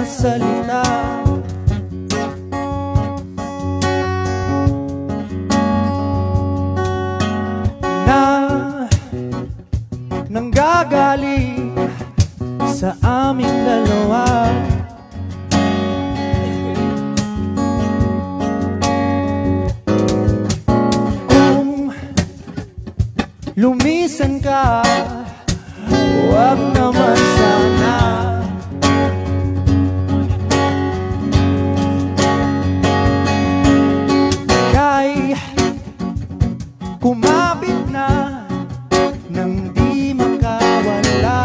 salita. Na nanggagaling sa aming dalawa. Kung lumisan ka, huwag naman sana. Kay kumapit na nang di makawala.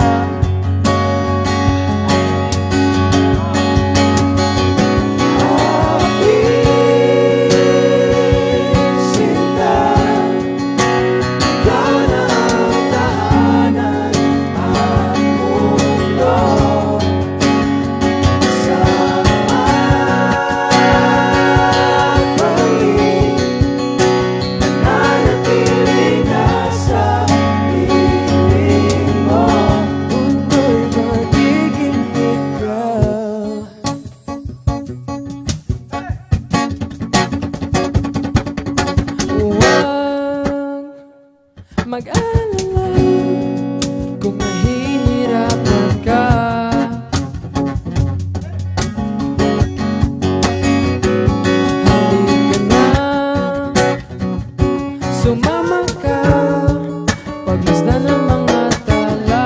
Mag-alala kung mahihirapan ka. Halika na, sumama ka, pagmasdan ng mga tala.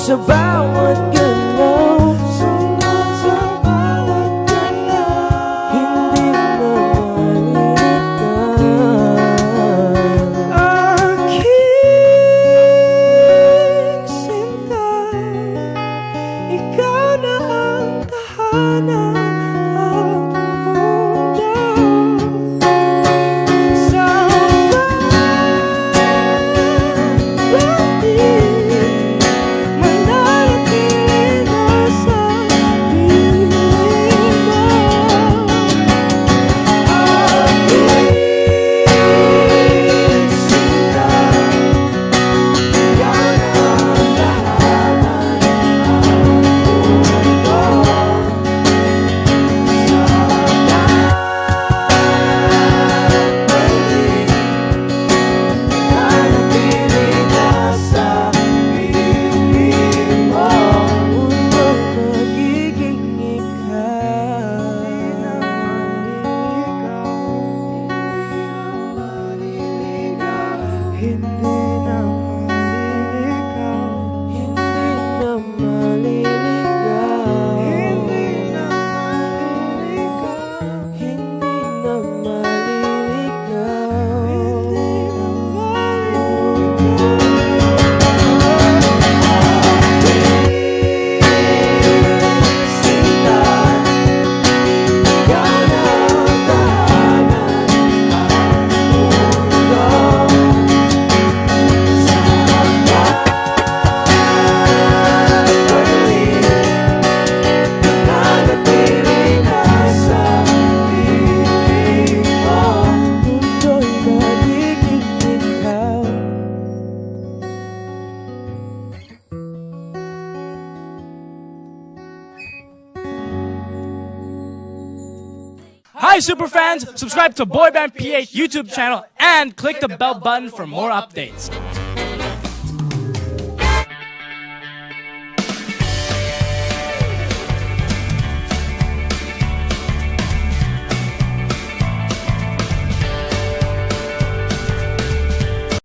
Sa bawat galaw, sunod sa bawat galaw, hindi maliit ka. Aking sinta, ikaw na ang tahanan at mundo. Sa Hi superfans! Subscribe to Boyband PH YouTube channel and click the bell button for more updates.